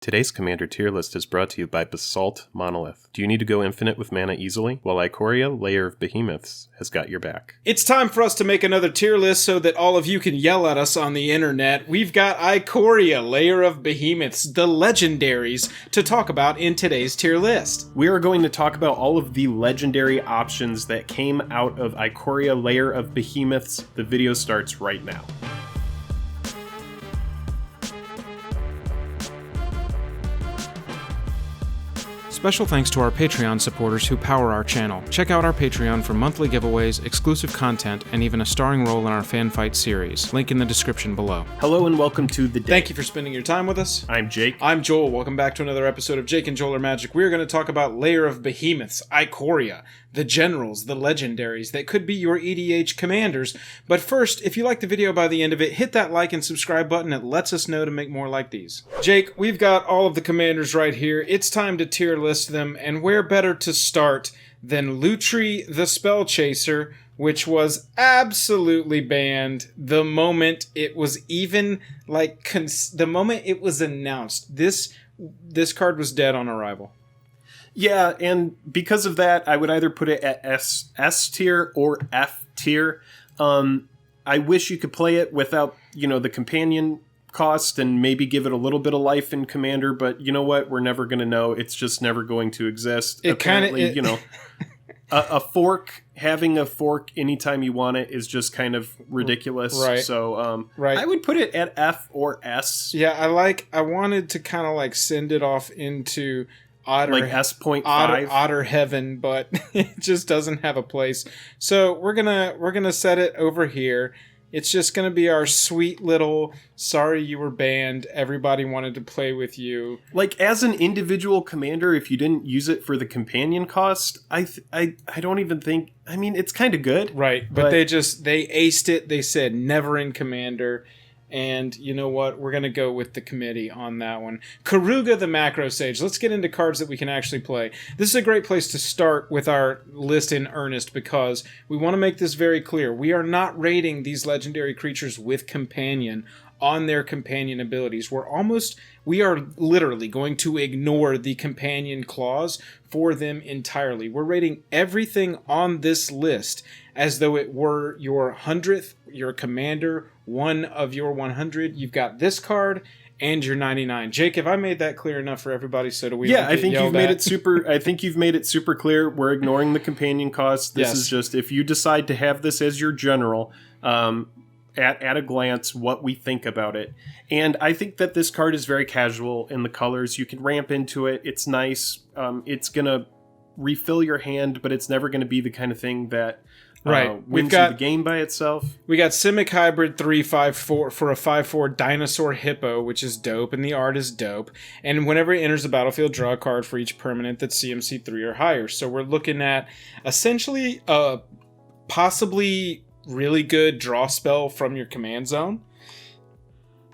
Today's Commander tier list is brought to you by Basalt Monolith. Do you need to go infinite with mana easily? Well, Ikoria, Lair of Behemoths, has got your back. It's time for us to make another tier list so that all of you can yell at us on the internet. We've got Ikoria, Lair of Behemoths, the legendaries, to talk about in today's tier list. We are going to talk about all of the legendary options that came out of Ikoria, Lair of Behemoths. The video starts right now. Special thanks to our Patreon supporters who power our channel. Check out our Patreon for monthly giveaways, exclusive content, and even a starring role in our fan fight series. Link in the description below. Hello and welcome to The Day. Thank you for spending your time with us. I'm Jake. I'm Joel. Welcome back to another episode of Jake and Joel Are Magic. We're going to talk about Lair of Behemoths, Ikoria, the generals, the legendaries that could be your EDH commanders. But first, if you like the video by the end of it, hit that like and subscribe button. It lets us know to make more like these. Jake, we've got all of the commanders right here. It's time to tier list them, and where better to start than Lutri the Spellchaser, which was absolutely banned the moment it was even, the moment it was announced. This card was dead on arrival. Yeah, and because of that, I would either put it at S tier or F tier. I wish you could play it without, the companion cost and maybe give it a little bit of life in Commander, but you know what? We're never going to know. It's just never going to exist. Apparently, a fork, having a fork anytime you want it is just kind of ridiculous. Right. So, right. I would put it at F or S. Yeah, I wanted to kind of send it off into Otter, S.5 Otter heaven, but it just doesn't have a place. So we're gonna set it over here. It's just gonna be our sweet little sorry you were banned. Everybody wanted to play with you. As an individual commander, if you didn't use it for the companion cost, I don't even think. I mean, it's kind of good, right? But they aced it. They said never in Commander. And you know what? We're going to go with the committee on that one. Garuda the Macro Sage. Let's get into cards that we can actually play. This is a great place to start with our list in earnest because we want to make this very clear. We are not rating these legendary creatures with companion on their companion abilities. We are literally going to ignore the companion clause for them entirely. We're rating everything on this list as though it were your 100th, your commander, one of your 100. You've got this card and your 99. Jake, have I made that clear enough for everybody? So do we? Yeah, I think you've made it super. I think you've made it super clear. We're ignoring the companion cost. This is just if you decide to have this as your general. At a glance, what we think about it. And I think that this card is very casual in the colors. You can ramp into it. It's nice. It's going to refill your hand, but it's never going to be the kind of thing that wins you the game by itself. We got Simic Hybrid 3/5/4 for a 5/4 Dinosaur Hippo, which is dope, and the art is dope. And whenever it enters the battlefield, draw a card for each permanent that's CMC 3 or higher. So we're looking at essentially possibly really good draw spell from your command zone.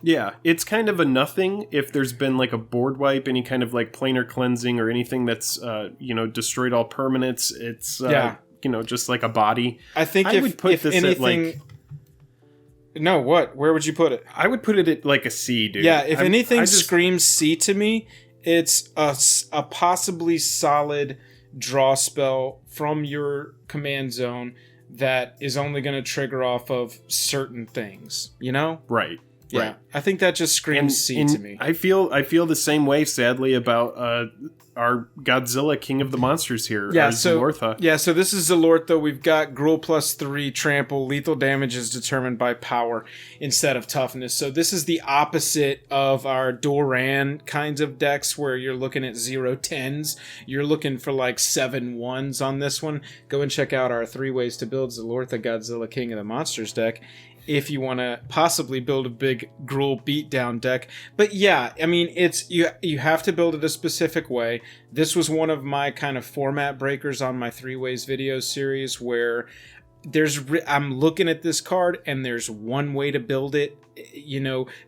Yeah, it's kind of a nothing if there's been a board wipe, any kind of planar cleansing or anything that's destroyed all permanents. It's just like a body. I think I would put this anything at no, what? Where would you put it? I would put it at a C, dude. Yeah, if anything screams C to me, it's a possibly solid draw spell from your command zone that is only going to trigger off of certain things, Right. Yeah, right. I think that just screams C to me. I feel the same way, sadly, about our Godzilla King of the Monsters here. Yeah, Zilortha. Yeah, so this is Zilortha. We've got Gruul +3 trample. Lethal damage is determined by power instead of toughness. So this is the opposite of our Doran kinds of decks where you're looking at 0/10s. You're looking for 7/1s on this one. Go and check out our 3 ways to build Zilortha Godzilla King of the Monsters deck if you want to possibly build a big Gruul beatdown deck. But yeah, I mean, it's you have to build it a specific way. This was one of my kind of format breakers on my 3 Ways video series where I'm looking at this card and there's one way to build it.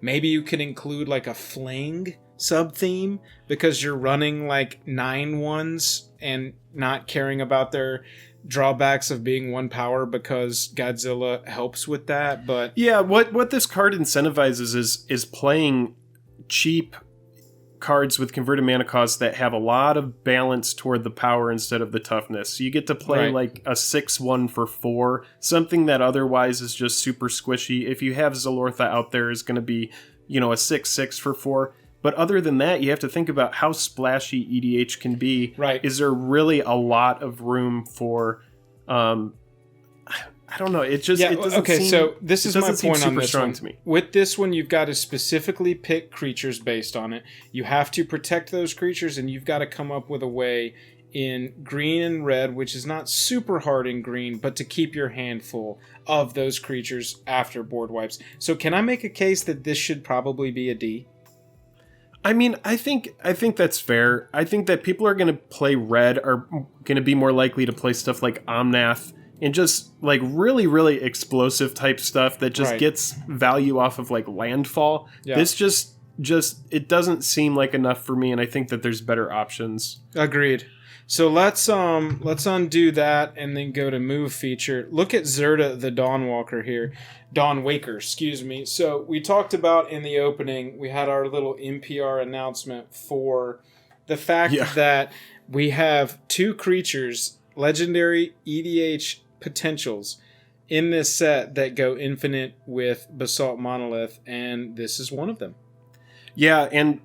Maybe you can include a fling sub-theme because you're running 9/1s and not caring about their drawbacks of being 1 power because Godzilla helps with that. But yeah, what this card incentivizes is playing cheap cards with converted mana cost that have a lot of balance toward the power instead of the toughness. So you get to play like a 6/1 for 4, something that otherwise is just super squishy. If you have Zalortha out there, is going to be, you know, a 6/6 for 4. But other than that, you have to think about how splashy EDH can be. Right. Is there really a lot of room for... I don't know. It just it doesn't seem, so this is my point on this one. To me. With this one, you've got to specifically pick creatures based on it. You have to protect those creatures, and you've got to come up with a way in green and red, which is not super hard in green, but to keep your hand full of those creatures after board wipes. So can I make a case that this should probably be a D? I mean, I think that's fair. I think that people are going to play red are going to be more likely to play stuff like Omnath and just like really, really explosive type stuff that just gets value off of like landfall. Yeah. This just it doesn't seem like enough for me, and I think that there's better options. Agreed. So let's undo that and then go to move feature. Look at Zirda the Dawnwalker here. Dawnwaker, excuse me. So we talked about in the opening, we had our little NPR announcement for the fact that we have 2 creatures, legendary EDH potentials in this set that go infinite with Basalt Monolith, and this is one of them. Yeah, and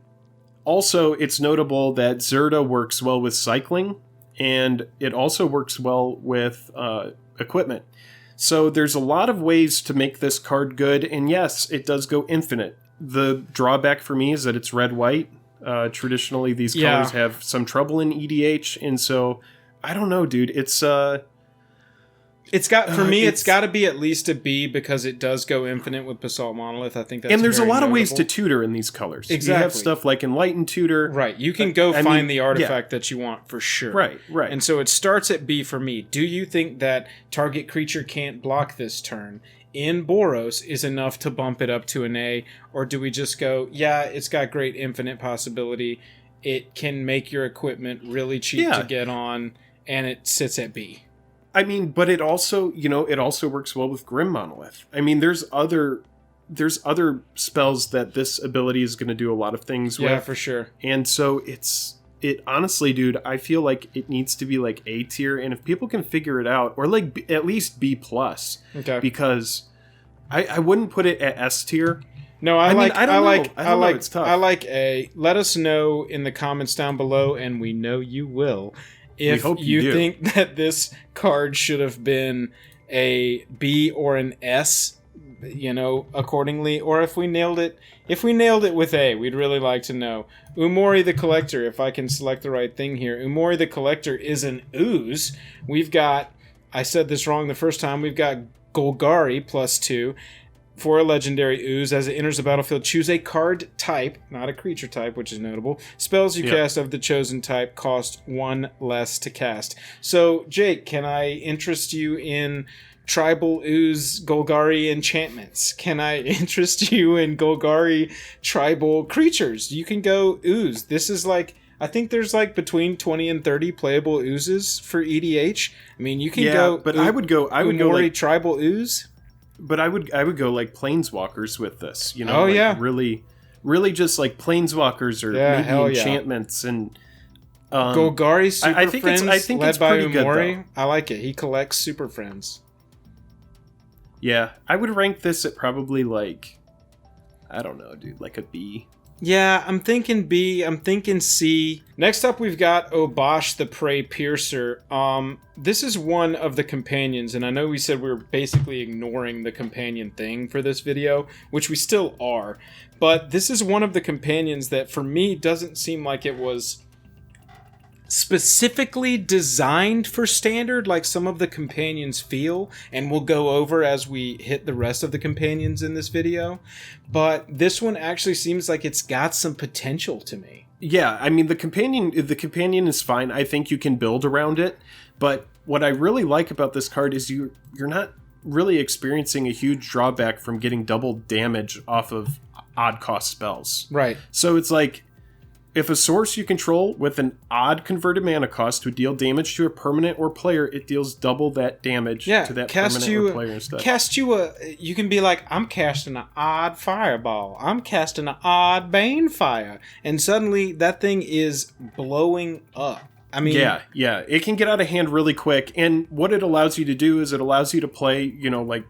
also it's notable that Zirda works well with cycling, and it also works well with equipment. So there's a lot of ways to make this card good, and yes, it does go infinite. The drawback for me is that it's red-white. Traditionally, these colors have some trouble in EDH, and so I don't know, dude. It's got to be at least a B because it does go infinite with Basalt Monolith. I think that's and there's a lot notable. of ways to tutor in these colors. Exactly. You have stuff like Enlightened Tutor. Right. You can go find the artifact that you want for sure. Right. And so it starts at B for me. Do you think that target creature can't block this turn in Boros is enough to bump it up to an A, or do we just go, it's got great infinite possibility. It can make your equipment really cheap to get on, and it sits at B. I mean, but it also works well with Grim Monolith. I mean, there's other spells that this ability is going to do a lot of things with. Yeah, for sure. And so it honestly, dude, I feel like it needs to be like A tier, and if people can figure it out, or like at least B+. Okay. Because I wouldn't put it at S tier. No, I like it's tough. I like A. Let us know in the comments down below, and we know you will. If you think that this card should have been a B or an S, accordingly, or if we nailed it with A, we'd really like to know. Umori the Collector, if I can select the right thing here. Umori the Collector is an ooze. We've got, I said this wrong the first time, we've got Golgari +2. For a legendary ooze, as it enters the battlefield, choose a card type, not a creature type, which is notable. Spells you cast of the chosen type cost 1 less to cast. So, Jake, can I interest you in tribal ooze Golgari enchantments? Can I interest you in Golgari tribal creatures? You can go ooze. This is like, I think there's like between 20 and 30 playable oozes for EDH. I mean, you can go. But I would go like tribal ooze. But I would go like planeswalkers with this, really, really just like planeswalkers or maybe enchantments and Golgari Super Friends. I think led it's by pretty Umori. good, I like it. He collects Super Friends. Yeah, I would rank this at probably like, I don't know, dude, like a B. Yeah, I'm thinking B. I'm thinking C. Next up, we've got Obosh the Prey Piercer. This is one of the companions, and I know we said we were basically ignoring the companion thing for this video, which we still are. But this is one of the companions that, for me, doesn't seem like it was specifically designed for standard like some of the companions feel, and we'll go over as we hit the rest of the companions in this video. But this one actually seems like it's got some potential to me. Yeah, I mean, the companion is fine. I think you can build around it, but what I really like about this card is you're not really experiencing a huge drawback from getting double damage off of odd cost spells. Right. So it's like, If a source you control with an odd converted mana cost would deal damage to a permanent or player, it deals double that damage to that permanent or player instead. You can be like, I'm casting an odd fireball. I'm casting an odd Banefire. And suddenly that thing is blowing up. I mean... Yeah. It can get out of hand really quick. And what it allows you to do is it allows you to play, like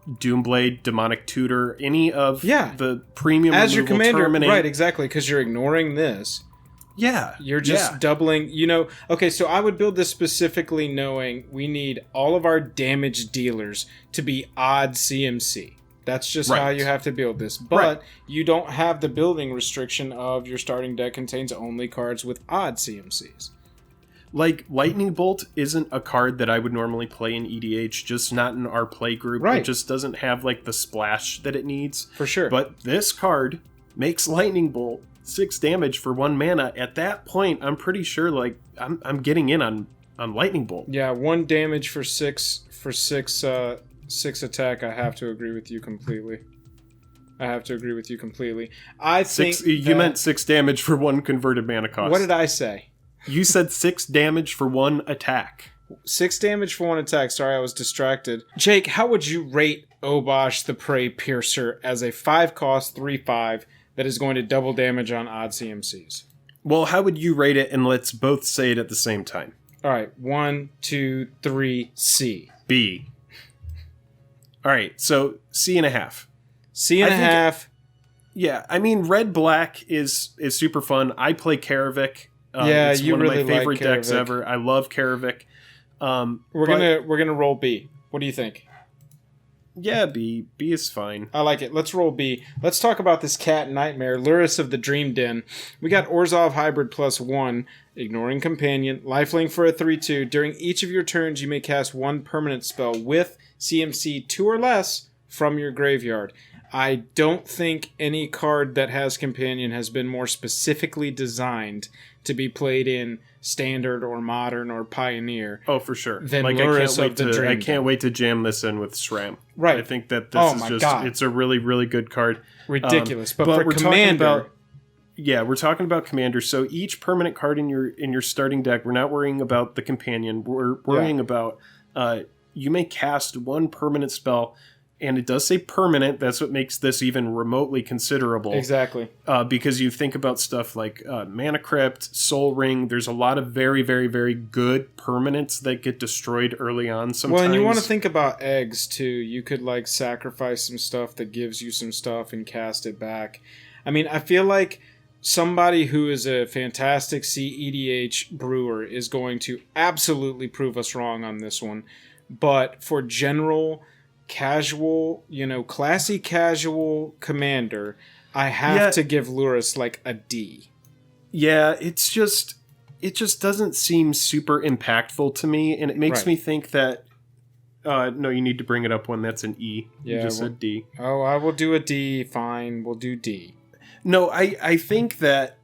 Doomblade, Demonic Tutor, any of the premium as your commander, terminate. right? Exactly, because you're ignoring this. Yeah, you're just doubling. Okay, so I would build this specifically knowing we need all of our damage dealers to be odd CMC. That's just how you have to build this. But you don't have the building restriction of your starting deck contains only cards with odd CMCs. Like, Lightning Bolt isn't a card that I would normally play in EDH, just not in our play group. Right. It just doesn't have, the splash that it needs. For sure. But this card makes Lightning Bolt 6 damage for 1 mana. At that point, I'm pretty sure, I'm getting in on Lightning Bolt. Yeah, 1 damage for 6 attack. I have to agree with you completely. I think you meant 6 damage for 1 converted mana cost. What did I say? You said 6 damage for 1 attack. 6 damage for 1 attack. Sorry, I was distracted. Jake, how would you rate Obosh the Prey Piercer as a 5-cost 3/5 that is going to double damage on odd CMCs? Well, how would you rate it? And let's both say it at the same time. All right. 1, 2, 3, C. B. All right. So C and a half. C and a half. Yeah. I mean, red-black is super fun. I play Karavik. It's one really of my favorite like decks ever. I love Karavik. We're gonna roll B. What do you think? Yeah, B. B is fine. I like it. Let's roll B. Let's talk about this cat nightmare, Luris of the Dream Den. We got Orzhov Hybrid +1, ignoring companion, lifelink for a 3/2. During each of your turns, you may cast 1 permanent spell with CMC 2 or less from your graveyard. I don't think any card that has companion has been more specifically designed to be played in standard or modern or pioneer. Oh, for sure. Than Luris of the Dream Den. I can't wait to jam this in with SRAM. Right. I think that this is just it's a really, really good card. Ridiculous. But for Commander... we're talking about Commander. So each permanent card in your starting deck, we're not worrying about the companion. We're worrying about you may cast 1 permanent spell. And it does say permanent. That's what makes this even remotely considerable. Exactly. Because you think about stuff like Mana Crypt, Soul Ring. There's a lot of very, very, very good permanents that get destroyed early on sometimes. Well, and you want to think about eggs, too. You could, sacrifice some stuff that gives you some stuff and cast it back. I mean, I feel like somebody who is a fantastic CEDH brewer is going to absolutely prove us wrong on this one. But for general... casual, classy casual commander, I have to give Luris a D. Yeah, it just doesn't seem super impactful to me, and it makes me think that no, you need to bring it up when that's an E. You just said D. Oh, I will do a D. Fine, we'll do D. No, I think that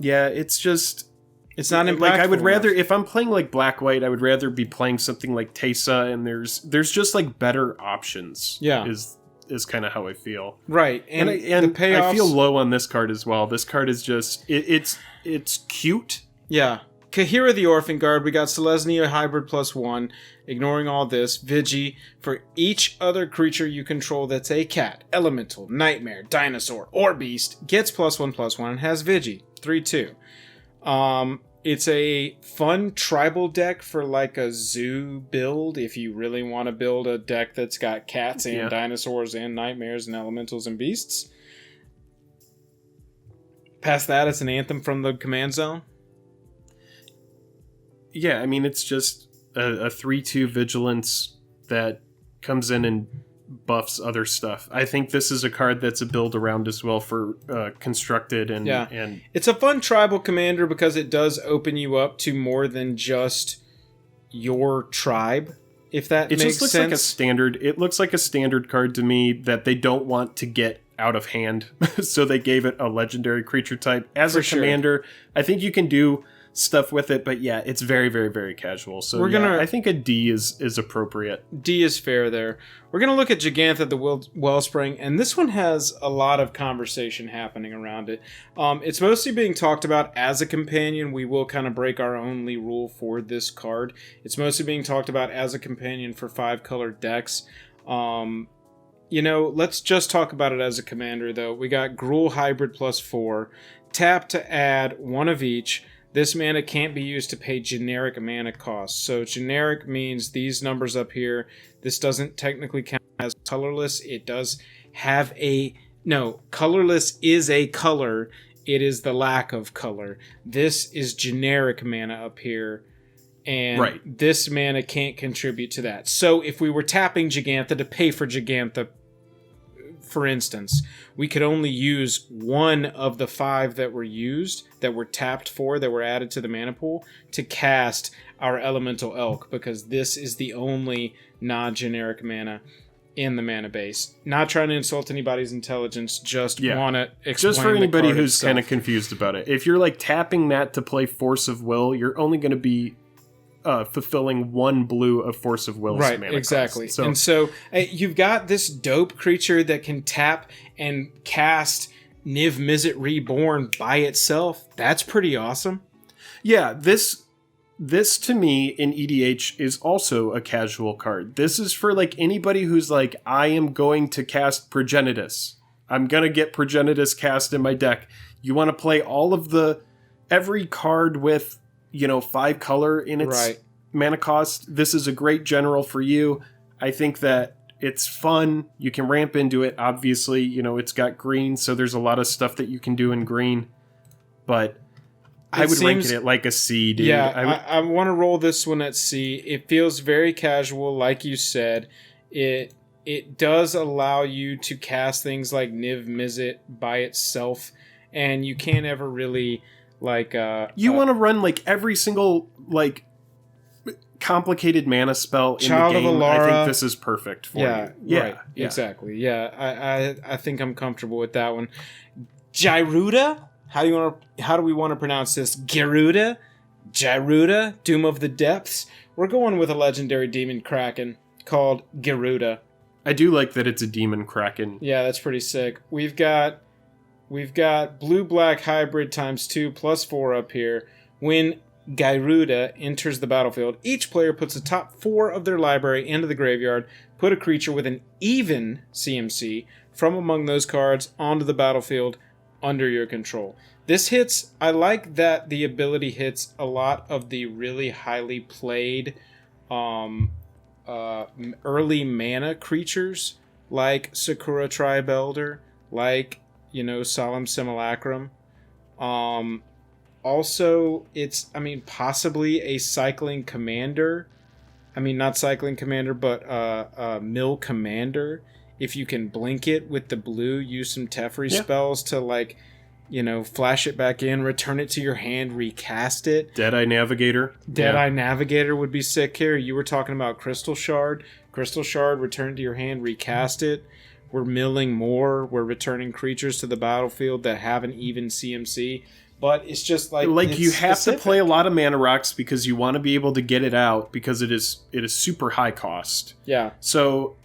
it's just... It's not impactful. I would rather, if I'm playing black-white, I would rather be playing something like Teysa, and there's just better options. Yeah, is kind of how I feel. Right, and the payoffs, I feel low on this card as well. This card is just it's cute. Yeah, Kahira the Orphan Guard. We got Selesnya Hybrid +1. Ignoring all this, Vigi for each other creature you control that's a cat, elemental, nightmare, dinosaur, or beast gets +1/+1 and has Vigi 3/2. It's a fun tribal deck for a zoo build if you really want to build a deck that's got cats and dinosaurs and nightmares and elementals and beasts. Past that, it's an anthem from the command zone. Yeah, I mean, it's just a 3/2 vigilance that comes in and buffs other stuff. I think this is a card that's a build around as well for constructed and it's a fun tribal commander because it does open you up to more than just your tribe, if that makes sense. It just looks like a standard. It looks like a standard card to me that they don't want to get out of hand, so they gave it a legendary creature type. As a commander, I think you can do stuff with it. But yeah, it's very, very, very casual. So I think a D is appropriate. D is fair there. We're going to look at Gigantha the Wellspring, and this one has a lot of conversation happening around it. It's mostly being talked about as a companion. We will kind of break our only rule for this card. It's mostly being talked about as a companion for 5-color decks. Let's just talk about it as a commander, though. We got Gruul Hybrid +4. Tap to add one of each. This mana can't be used to pay generic mana costs. So generic means these numbers up here. This doesn't technically count as colorless. It does have colorless is a color. It is the lack of color. This is generic mana up here. And this mana can't contribute to that. So if we were tapping Gigantha to pay for Gigantha, for instance, we could only use one of the 5 that were used, that were tapped for, that were added to the mana pool, to cast our Elemental Elk, because this is the only non-generic mana in the mana base. Not trying to insult anybody's intelligence, just want to explain. Just for anybody who's kind of confused about it. If you're like tapping that to play Force of Will, you're only going to be fulfilling 1 blue of Force of Will's mana exactly. Cost. And so you've got this dope creature that can tap and cast Niv Mizzet Reborn by itself. That's pretty awesome. Yeah, this to me in EDH is also a casual card. This is for like anybody who's like, I am going to cast Progenitus. I'm going to get Progenitus cast in my deck. You want to play every card with 5 color in its mana cost. This is a great general for you. I think that it's fun. You can ramp into it. Obviously, it's got green, so there's a lot of stuff that you can do in green. But I would rank it at like a C, dude. Yeah, I want to roll this one at C. It feels very casual, like you said. It does allow you to cast things like Niv Mizzet by itself, and you can't ever really... you want to run like every single like complicated mana spell in the game. I think this is perfect for you. Yeah, exactly. Yeah, I think I'm comfortable with that one. Garuda? How do we want to pronounce this? Garuda? Doom of the Depths? We're going with a legendary demon kraken called Garuda. I do like that it's a demon kraken. Yeah, that's pretty sick. We've got blue-black hybrid ×2 +4 up here. When Garuda enters the battlefield, each player puts the top 4 of their library into the graveyard, put a creature with an even CMC from among those cards onto the battlefield under your control. This hits, I like that the ability hits a lot of the really highly played early mana creatures, like Sakura Tribe Elder, like Solemn Simulacrum. Also, it's, possibly a cycling commander. Not cycling commander, but mill commander. If you can blink it with the blue, use some Teferi spells to, flash it back in, return it to your hand, recast it. Deadeye Navigator. Deadeye Navigator would be sick here. You were talking about Crystal Shard. Crystal Shard, return to your hand, recast it. We're milling more. We're returning creatures to the battlefield that have an even CMC. But it's just like you have specific. To play a lot of mana rocks because you want to be able to get it out because it is super high cost. Yeah. So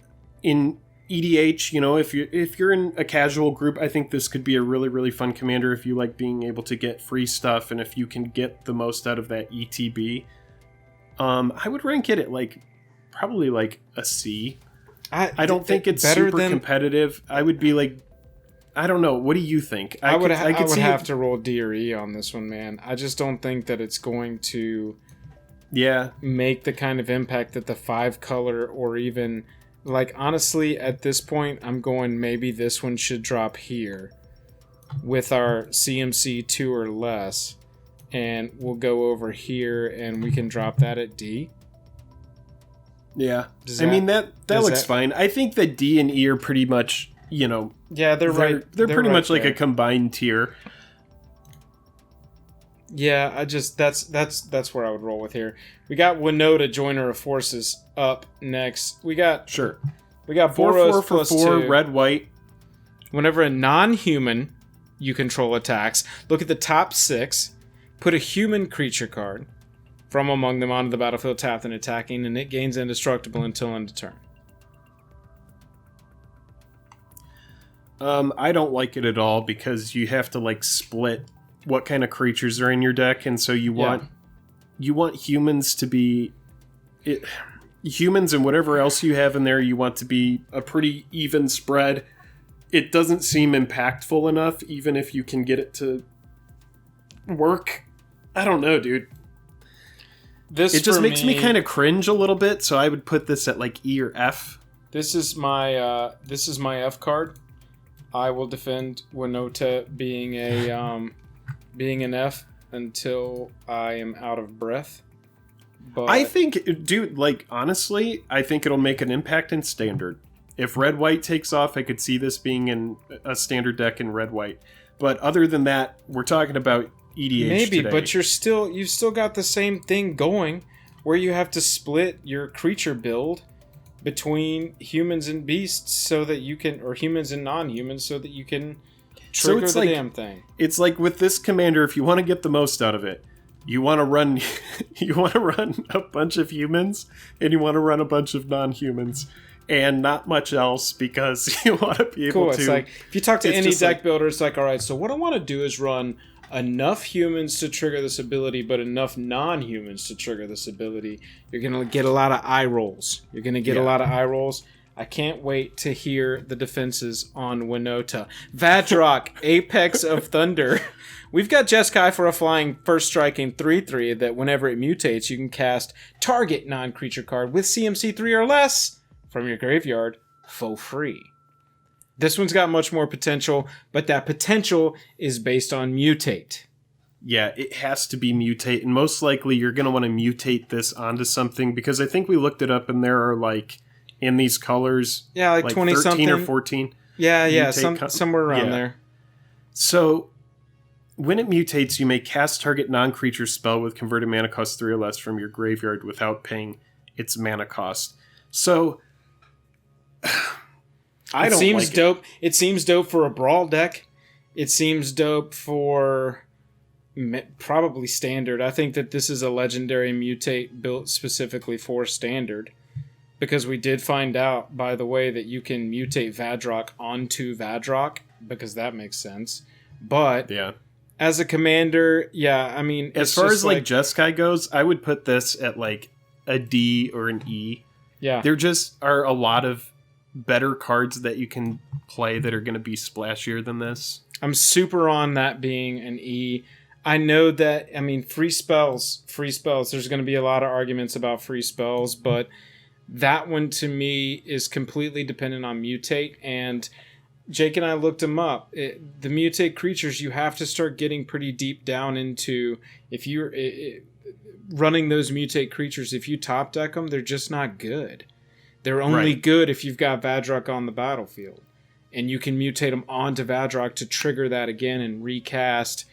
in EDH, if you're in a casual group, I think this could be a really, really fun commander if you like being able to get free stuff and if you can get the most out of that ETB. I would rank it at probably a C. I don't think it's super competitive. I would be I don't know. What do you think? I would have to roll D or E on this one, man. I just don't think that it's going to make the kind of impact that the 5 color or even honestly at this point I'm going maybe this one should drop here with our CMC 2 or less, and we'll go over here and we can drop that at D. Yeah, that looks fine. I think that D and E are pretty much, yeah, they're right. They're pretty much like a combined tier. Yeah, that's where I would roll with here. We got Winota, Joiner of Forces, up next. We got 4/4 for 4 red white. Whenever a non-human you control attacks, look at the top 6. Put a human creature card from among them onto the battlefield tapped and attacking, and it gains indestructible until end of turn. I don't like it at all because you have to like split what kind of creatures are in your deck, and so you want humans to be humans and whatever else you have in there. You want to be a pretty even spread. It doesn't seem impactful enough, even if you can get it to work. I don't know, dude. It just makes me kind of cringe a little bit, so I would put this at like E or F. This is my F card. I will defend Winota being an F until I am out of breath. But I think, dude, like honestly, I think it'll make an impact in Standard. If red-white takes off, I could see this being in a Standard deck in red-white. But other than that, we're talking about EDH maybe, today. but you've still got the same thing going, where you have to split your creature build between humans and beasts so that you can, or humans and non-humans, so that you can trigger the damn thing. It's like with this commander, if you want to get the most out of it, you want to run a bunch of humans and you want to run a bunch of non-humans and not much else, because you want to be able to. It's like if you talk to any deck builder, it's like, all right, so what I want to do is run enough humans to trigger this ability, but enough non-humans to trigger this ability. You're going to get a lot of eye rolls. I can't wait to hear the defenses on Winota. Vadrok, Apex of Thunder. We've got Jeskai for a flying first striking 3/3 that whenever it mutates, you can cast target non-creature card with CMC 3 or less from your graveyard for free. This one's got much more potential, but that potential is based on mutate. Yeah, it has to be mutate, and most likely you're going to want to mutate this onto something, because I think we looked it up and there are like, in these colors, like 20 13 something or 14. Yeah, somewhere around there. So when it mutates, you may cast target non-creature spell with converted mana cost 3 or less from your graveyard without paying its mana cost. So It seems dope. It seems dope for a brawl deck. It seems dope for probably Standard. I think that this is a legendary mutate built specifically for Standard, because we did find out, by the way, that you can mutate Vadrok onto Vadrok, because that makes sense. But as a commander, I mean, as far as like Jeskai goes, I would put this at like a D or an E. Yeah, there just are a lot of better cards that you can play that are going to be splashier than this. I'm super on that being an E. I know that, I mean, free spells, there's going to be a lot of arguments about free spells, but that one to me is completely dependent on mutate, and Jake and I looked them up. The mutate creatures, you have to start getting pretty deep down into, if you're running those mutate creatures, if you top deck them, they're just not good. They're only good if you've got Vadrok on the battlefield. And you can mutate them onto Vadrok to trigger that again and recast,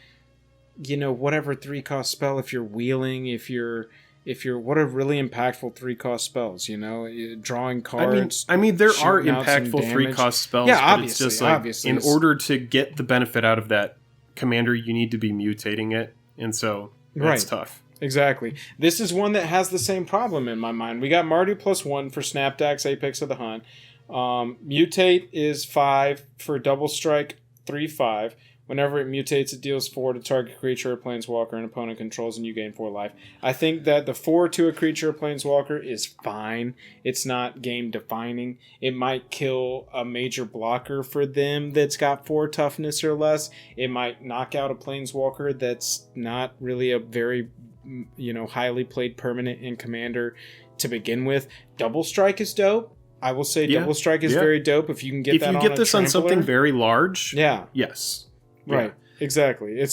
whatever 3-cost spell, if you're wheeling, if you're what are really impactful 3-cost spells, drawing cards. I mean there are impactful 3-cost spells, but it's just like, in order to get the benefit out of that commander, you need to be mutating it. And so that's tough. Exactly. This is one that has the same problem in my mind. We got Mardu +1 for Snapdax, Apex of the Hunt. Mutate is 5 for Double Strike, 3/5. Whenever it mutates, it deals 4 to target creature or planeswalker an opponent controls, and you gain 4 life. I think that the 4 to a creature or planeswalker is fine. It's not game defining. It might kill a major blocker for them that's got 4 toughness or less. It might knock out a planeswalker that's not really a very, highly played permanent in Commander to begin with. Double Strike is dope. I will say Double Strike is very dope if you can get that on a If you get this on something very large, yes. Right, exactly.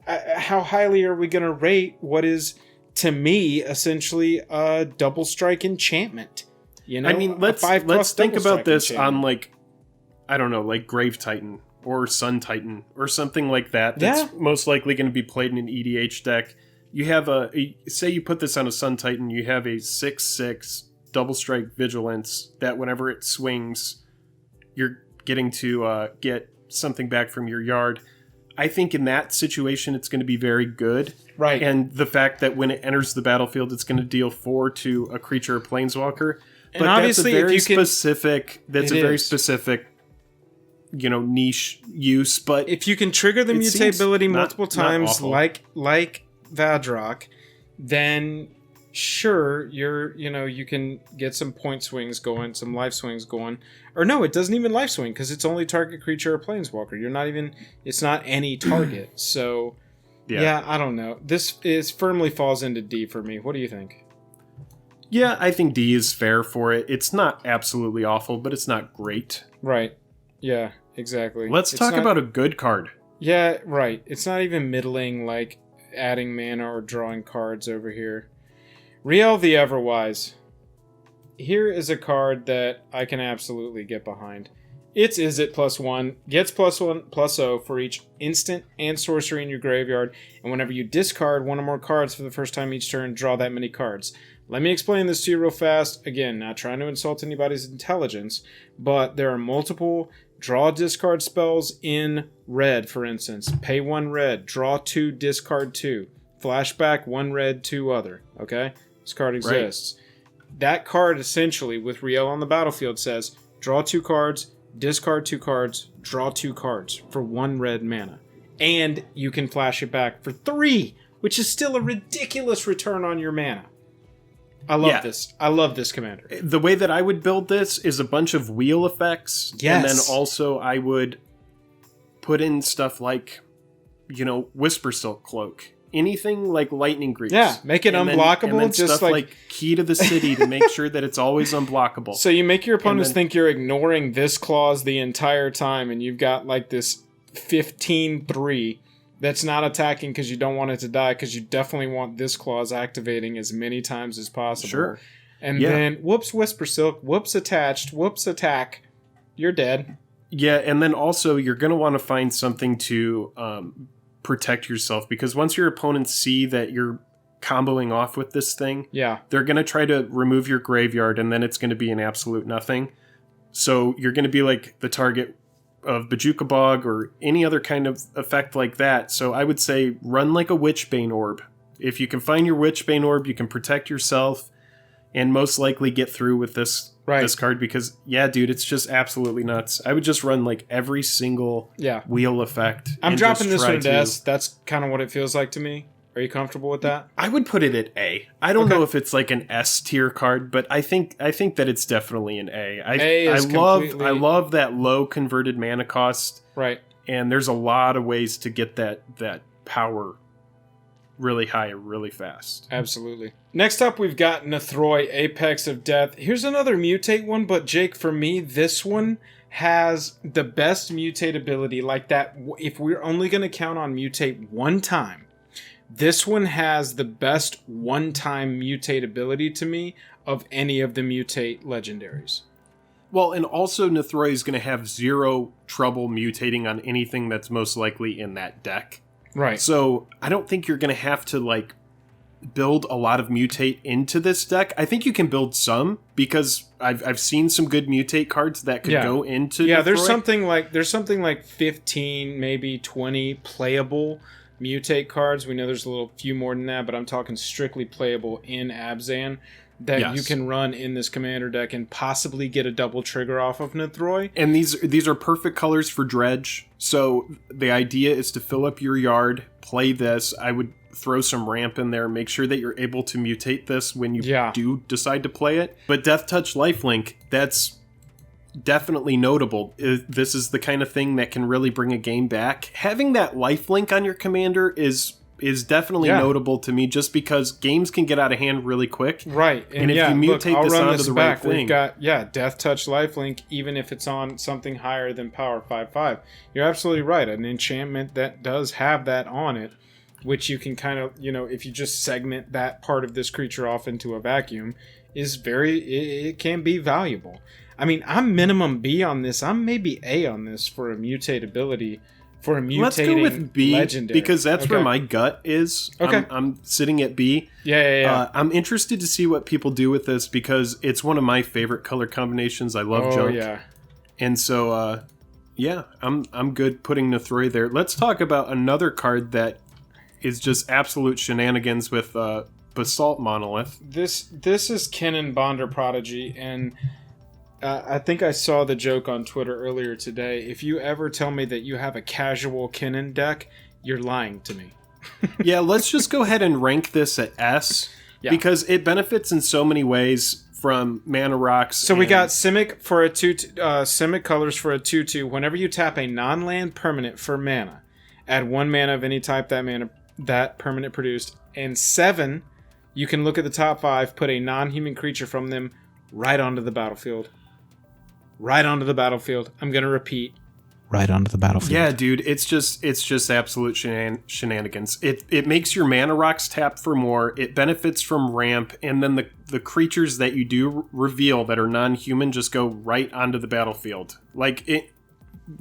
How highly are we going to rate what is, to me, essentially a Double Strike enchantment? I mean, let's think about this on like, I don't know, like Grave Titan or Sun Titan or something like that. That's most likely going to be played in an EDH deck. You have say you put this on a Sun Titan, you have a 6/6 Double Strike Vigilance that whenever it swings, you're getting to get something back from your yard. I think in that situation, it's going to be very good. Right. And the fact that when it enters the battlefield, it's going to deal 4 to a creature or planeswalker. And obviously, that's a very specific, niche use. But if you can trigger the mutate ability multiple times, like Vadrock, then sure, you can get some point swings going, some life swings going. Or no, it doesn't even life swing because it's only target creature or planeswalker. It's not any target. So, yeah, I don't know. This firmly falls into D for me. What do you think? Yeah, I think D is fair for it. It's not absolutely awful, but it's not great. Right. Yeah, exactly. Let's talk about a good card. Yeah, right. It's not even middling like adding mana or drawing cards over here. Rielle the Everwise. Here is a card that I can absolutely get behind. It's Izzet +1, gets +1/+0 for each instant and sorcery in your graveyard, and whenever you discard one or more cards for the first time each turn, draw that many cards. Let me explain this to you real fast. Again, not trying to insult anybody's intelligence, but there are multiple draw-discard spells in red, for instance. Pay 1 red, draw 2, discard 2. Flashback 1 red, 2 other. Okay? This card exists. Right. That card, essentially, with Rielle on the battlefield, says, draw 2 cards, discard 2 cards, draw 2 cards for 1 red mana. And you can flash it back for 3, which is still a ridiculous return on your mana. I love this. I love this commander. The way that I would build this is a bunch of wheel effects. Yes. And then also I would put in stuff like, Whisper Silk Cloak. Anything like Lightning Greaves. Yeah, make it unblockable. And then just stuff like Key to the City to make sure that it's always unblockable. So you make your opponents think you're ignoring this clause the entire time, and you've got like this 15-3 that's not attacking because you don't want it to die, because you definitely want this clause activating as many times as possible. Sure. And then, whoops, Whisper Silk, whoops, attached, whoops, attack. You're dead. Yeah, and then also you're going to want to find something to protect yourself, because once your opponents see that you're comboing off with this thing, they're going to try to remove your graveyard, and then it's going to be an absolute nothing. So you're going to be like the target of Bojuka Bog or any other kind of effect like that. So I would say run like a Witchbane Orb. If you can find your Witchbane Orb, you can protect yourself and most likely get through with this card, because dude, it's just absolutely nuts. I would just run like every single wheel effect. I'm dropping this one to S. That's kind of what it feels like to me. Are you comfortable with that? I would put it at A. I don't know if it's like an S tier card, but I think that it's definitely an A. I love that low converted mana cost. Right. And there's a lot of ways to get that power really high really fast. Absolutely. Next up, we've got Nethroi, Apex of Death. Here's another mutate one, but Jake, for me, this one has the best mutate ability. Like that, if we're only going to count on mutate one time, this one has the best one-time mutate ability to me of any of the mutate legendaries. Well, and also Nethroi is going to have zero trouble mutating on anything that's most likely in that deck. Right. So I don't think you're going to have to build a lot of mutate into this deck. I think you can build some, because I've seen some good mutate cards that could go into Nethroi. There's something like 15, maybe 20 playable mutate cards. We know there's a little few more than that, but I'm talking strictly playable in Abzan that you can run in this commander deck and possibly get a double trigger off of Nethroi. And these are perfect colors for Dredge. So the idea is to fill up your yard, play this. I would throw some ramp in there, make sure that you're able to mutate this when you do decide to play it. But Death Touch Lifelink, that's definitely notable. This is the kind of thing that can really bring a game back. Having that lifelink on your commander is definitely notable to me, just because games can get out of hand really quick. Right. And if you mutate this onto the right thing. We've got, Death Touch Lifelink, even if it's on something higher than Power 5/5. You're absolutely right. An enchantment that does have that on it, which you can kind of, if you just segment that part of this creature off into a vacuum, it can be valuable. I mean, I'm minimum B on this. I'm maybe A on this for a mutate ability, for a mutating Let's go with B, legendary. because that's where my gut is. Okay. I'm sitting at B. Yeah. I'm interested to see what people do with this, because it's one of my favorite color combinations. I love junk. Yeah. And so, Yeah, I'm good putting Nethroi there. Let's talk about another card that is just absolute shenanigans with Basalt Monolith. This is Kinnan Bonder Prodigy, and I think I saw the joke on Twitter earlier today. If you ever tell me that you have a casual Kinnan deck, you're lying to me. Yeah, let's just go ahead and rank this at S, because it benefits in so many ways from mana rocks. So we got Simic for a 2/2, Simic colors for a 2/2. Whenever you tap a non-land permanent for mana, add 1 mana of any type that permanent produced, and 7, you can look at the top 5, put a non-human creature from them right onto the battlefield. Right onto the battlefield. I'm gonna repeat. Right onto the battlefield. Yeah, dude, it's just absolute shenanigans. It makes your mana rocks tap for more. It benefits from ramp, and then the creatures that you do reveal that are non-human just go right onto the battlefield. Like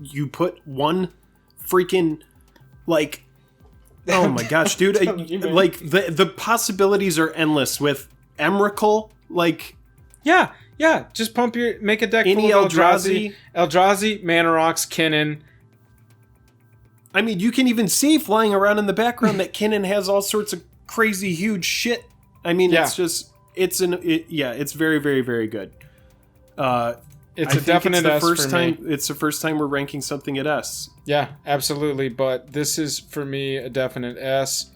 you put one freaking like, oh my gosh, dude! Like the possibilities are endless with Emrakul. Like, yeah. Just make a deck any full of Eldrazi, Mana Rocks, Kinnan. I mean, you can even see flying around in the background that Kinnan has all sorts of crazy, huge shit. I mean, it's very, very, very good. It's a definite S for me. It's the first time we're ranking something at S. Yeah, absolutely. But this is, for me, a definite S.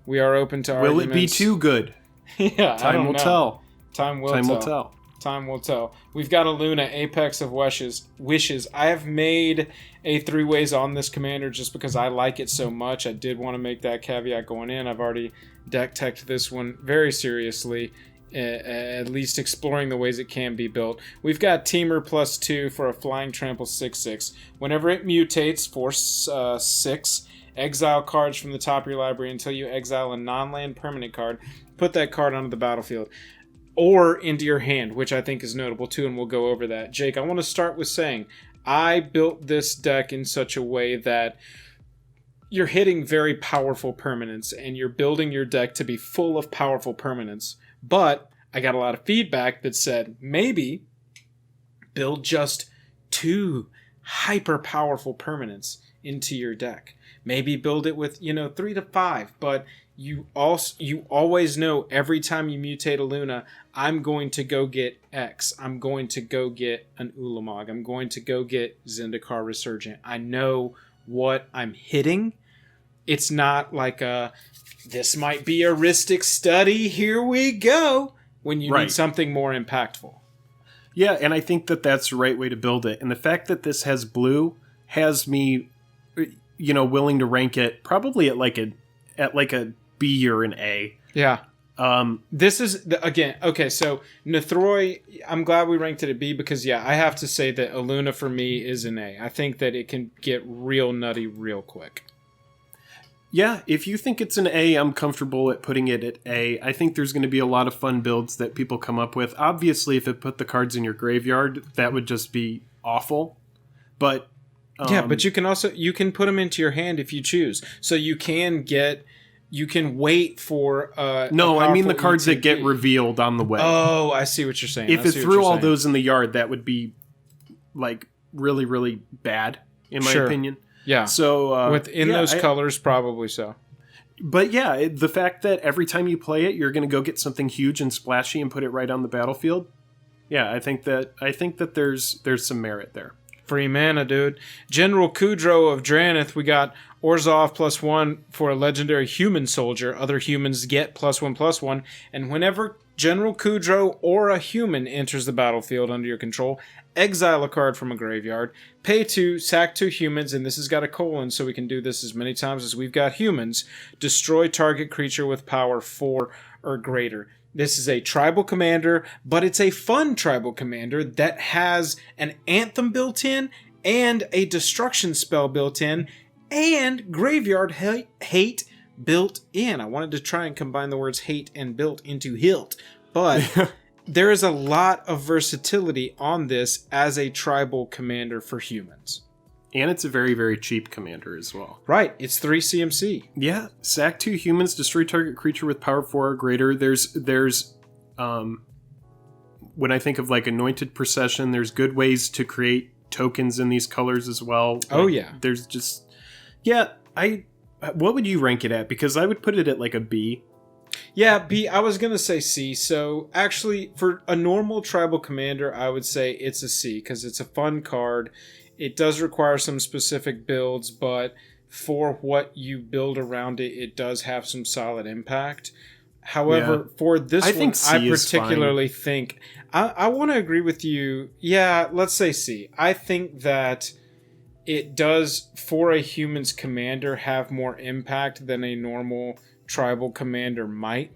We are open to arguments. Will it be too good? Yeah, Time will tell. Time will tell. Time will tell. We've got a Luna, Apex of Wishes. I have made a 3-ways on this commander just because I like it so much. I did want to make that caveat going in. I've already deck teched this one very seriously, at least exploring the ways it can be built. We've got Teamer +2 for a flying trample 6/6. Whenever it mutates for 6, exile cards from the top of your library until you exile a non-land permanent card. Put that card onto the battlefield. Or into your hand, which I think is notable too, and we'll go over that. Jake, I want to start with saying, I built this deck in such a way that you're hitting very powerful permanents, and you're building your deck to be full of powerful permanents. But I got a lot of feedback that said, maybe build just 2 hyper powerful permanents into your deck. Maybe build it with, 3 to 5, but you always know every time you mutate a Luna, I'm going to go get X. I'm going to go get an Ulamog. I'm going to go get Zendikar Resurgent. I know what I'm hitting. It's not like this might be a Rhystic Study, here we go, when you need something more impactful. Yeah, and I think that that's the right way to build it. And the fact that this has blue has me, willing to rank it probably at like a B or an A. Yeah. This is again okay. So Nethroi, I'm glad we ranked it at B because I have to say that Aluna for me is an A. I think that it can get real nutty real quick. Yeah, if you think it's an A, I'm comfortable at putting it at A. I think there's going to be a lot of fun builds that people come up with. Obviously, if it put the cards in your graveyard, that would just be awful. But but you can put them into your hand if you choose. So you can wait for no, I mean the cards that get revealed on the way. Oh, I see what you're saying. If it threw all those in the yard, that would be like really, really bad, in my opinion. Yeah. So within those colors, probably so. But yeah, the fact that every time you play it, you're going to go get something huge and splashy and put it right on the battlefield. Yeah, I think that there's some merit there. Free mana, dude. General Kudro of Dranith, we got Orzhov +1 for a legendary human soldier. Other humans get +1/+1. And whenever General Kudro or a human enters the battlefield under your control, exile a card from a graveyard, pay 2, sack 2 humans, and this has got a colon, so we can do this as many times as we've got humans. Destroy target creature with power 4 or greater. This is a tribal commander, but it's a fun tribal commander that has an anthem built in and a destruction spell built in and graveyard hate built in. I wanted to try and combine the words hate and built into hilt, but there is a lot of versatility on this as a tribal commander for humans. And it's a very, very cheap commander as well. Right, it's 3 CMC. Yeah, sack 2 humans, destroy target creature with power 4 or greater. There's when I think of like Anointed Procession, there's good ways to create tokens in these colors as well. Oh, yeah. There's just... Yeah, what would you rank it at? Because I would put it at like a B. Yeah, B. I was going to say C. So actually, for a normal tribal commander, I would say it's a C because it's a fun card. It does require some specific builds, but for what you build around it, it does have some solid impact. However, for this one, I particularly think... I want to agree with you. Yeah, let's say C. I think that it does, for a human's commander, have more impact than a normal tribal commander might.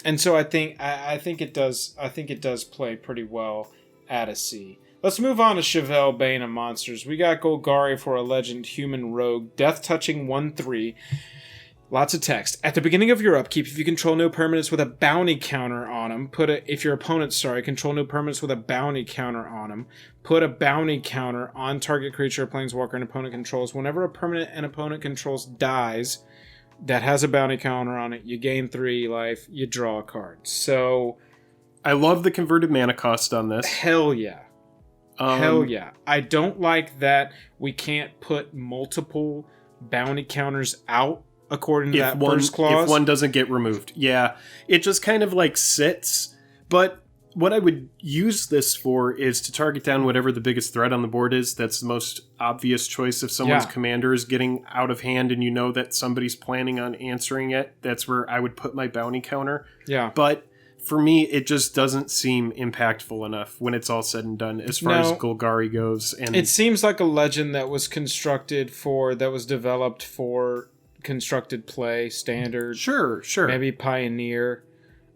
And so I think it does. I think it does play pretty well at a C. Let's move on to Chevelle, Bane of Monsters. We got Golgari for a legend human rogue, death touching 1/3. Lots of text. At the beginning of your upkeep, if you control no permanents with a bounty counter on them, if your opponent, control no permanents with a bounty counter on them, put a bounty counter on target creature or planeswalker an opponent controls. Whenever a permanent an opponent controls dies that has a bounty counter on it, you gain 3 life, you draw a card. So... I love the converted mana cost on this. Hell yeah. Hell yeah. I don't like that we can't put multiple bounty counters out according to that first clause. If one doesn't get removed. Yeah. It just kind of like sits. But what I would use this for is to target down whatever the biggest threat on the board is. That's the most obvious choice if someone's commander is getting out of hand and you know that somebody's planning on answering it. That's where I would put my bounty counter. Yeah. But for me, it just doesn't seem impactful enough when it's all said and done as far as Golgari goes. And it seems like a legend that was developed for constructed play, standard. Sure. Maybe Pioneer.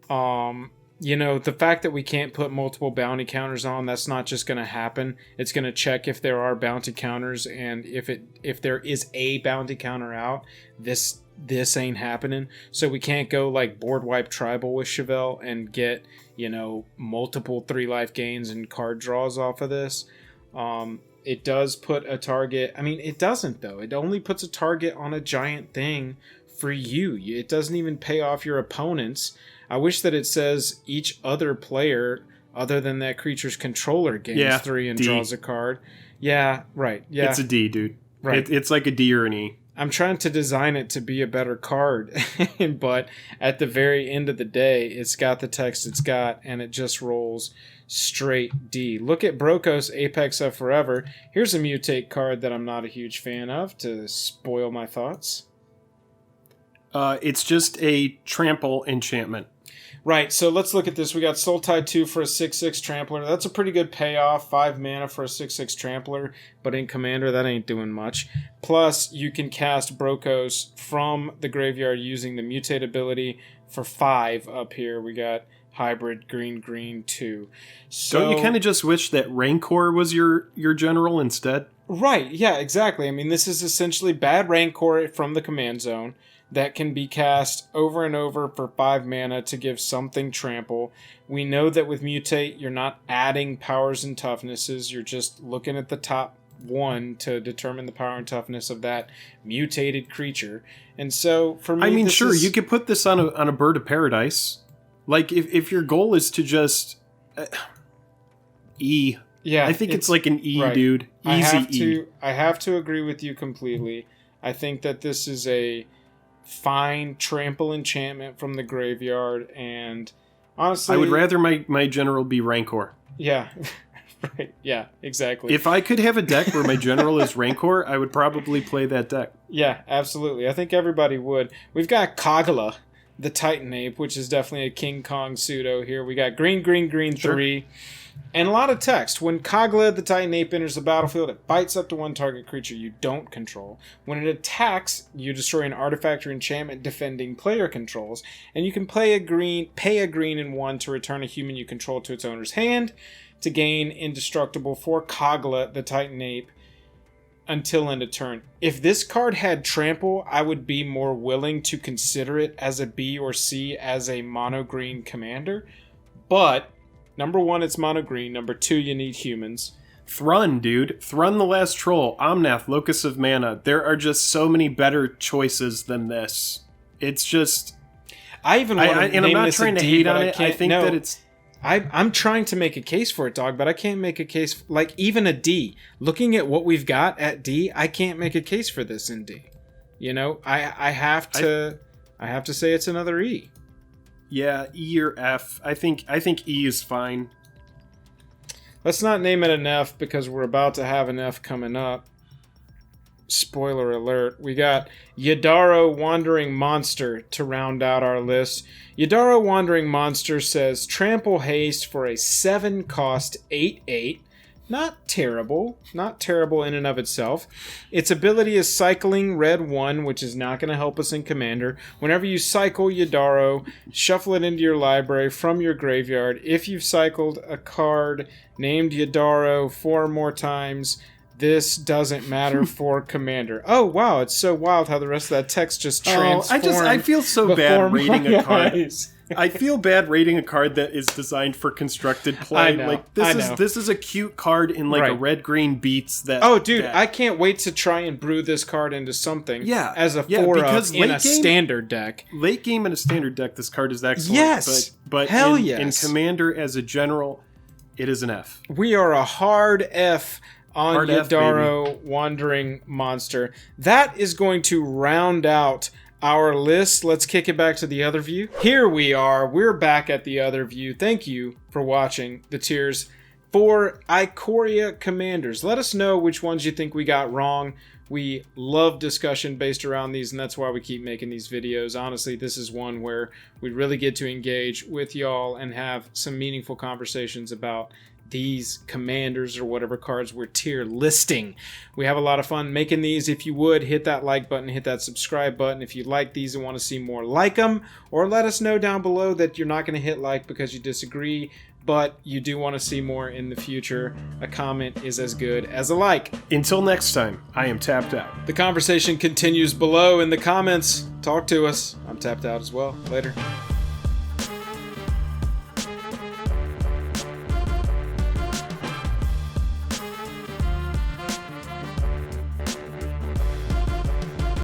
The fact that we can't put multiple bounty counters on, that's not just going to happen. It's going to check if there are bounty counters, and if there is a bounty counter out, this ain't happening. So we can't go like board wipe tribal with Chevelle and get, multiple 3 life gains and card draws off of this. It does put a target. I mean, it doesn't though. It only puts a target on a giant thing for you. It doesn't even pay off your opponents. I wish that it says each other player other than that creature's controller gains 3 and draws a card. Yeah, right. Yeah. It's a D, dude. Right. It's like a D or an E. I'm trying to design it to be a better card, but at the very end of the day, it's got the text it's got, and it just rolls straight D. Look at Brokkos, Apex of Forever. Here's a Mutate card that I'm not a huge fan of, to spoil my thoughts. It's just a trample enchantment. Right, so let's look at this. We got Sultai 2 for a 6/6 Trampler. That's a pretty good payoff. 5 mana for a 6/6 Trampler, but in Commander, that ain't doing much. Plus, you can cast Brokkos from the graveyard using the Mutate ability for 5 up here. We got Hybrid green 2. So, don't you kind of just wish that Rancor was your general instead? Right, yeah, exactly. I mean, this is essentially bad Rancor from the command zone that can be cast over and over for 5 mana to give something trample. We know that with Mutate, you're not adding powers and toughnesses. You're just looking at the top 1 to determine the power and toughness of that mutated creature. And so, for me, you could put this on a Bird of Paradise. Like, if your goal is to just... E. Yeah, I think it's like an E, right. Dude. Easy E. I have to agree with you completely. I think that this is a fine trample enchantment from the graveyard, and honestly, I would rather my general be Rancor. Yeah, right. Yeah, exactly. If I could have a deck where my general is Rancor, I would probably play that deck. Yeah, absolutely. I think everybody would. We've got Kogla, the Titan Ape, which is definitely a King Kong pseudo here. We got green Sure. 3. And a lot of text. When Kogla, the Titan Ape, enters the battlefield, it bites up to 1 target creature you don't control. When it attacks, you destroy an artifact or enchantment defending player controls, and you can pay a green and 1 to return a human you control to its owner's hand to gain indestructible for Kogla, the Titan Ape, until end of turn. If this card had trample, I would be more willing to consider it as a B or C as a mono green commander, but number 1, it's mono green. Number 2, you need humans. Thrun, dude. Thrun the Last Troll. Omnath, Locus of Mana. There are just so many better choices than this. It's just... I even want to and I'm not trying to hate on it. I think that it's... I'm trying to make a case for it, dog, but I can't make a case like even a D. Looking at what we've got at D, I can't make a case for this in D. You know, I have to say it's another E. Yeah, E or F. I think E is fine. Let's not name it an F because we're about to have an F coming up. Spoiler alert. We got Yadaro Wandering Monster to round out our list. Yadaro Wandering Monster says Trample Haste for a 7-cost 8/8. Not terrible. Not terrible in and of itself. Its ability is cycling red 1, which is not going to help us in Commander. Whenever you cycle Yadaro, shuffle it into your library from your graveyard. If you've cycled a card named Yadaro 4 more times, this doesn't matter for Commander. Oh, wow. It's so wild how the rest of that text just transformed. I feel so bad rating a card. I feel bad rating a card that is designed for constructed play. I know, like know. This is a cute card in like a red-green beats that. Oh, dude, I can't wait to try and brew this card into something. Yeah, as a 4-of in a standard deck. Late game in a standard deck, this card is excellent. Yes, but hell in Commander as a general, it is an F. We are a hard F on hard Yadaro Wandering Monster. That is going to round out our list. Let's kick it back to the other view. Here we are. We're back at the other view. Thank you for watching the tiers for Ikoria Commanders. Let us know which ones you think we got wrong. We love discussion based around these, and that's why we keep making these videos. Honestly, this is one where we really get to engage with y'all and have some meaningful conversations about these commanders or whatever cards we're tier listing. We have a lot of fun making these. If you would, hit that like button, hit that subscribe button if you like these and want to see more like them, or let us know down below that you're not going to hit like because you disagree, but you do want to see more in the future. A comment is as good as a like. Until next time, I am tapped out. The conversation continues below in the comments. Talk to us. I'm tapped out as well. Later.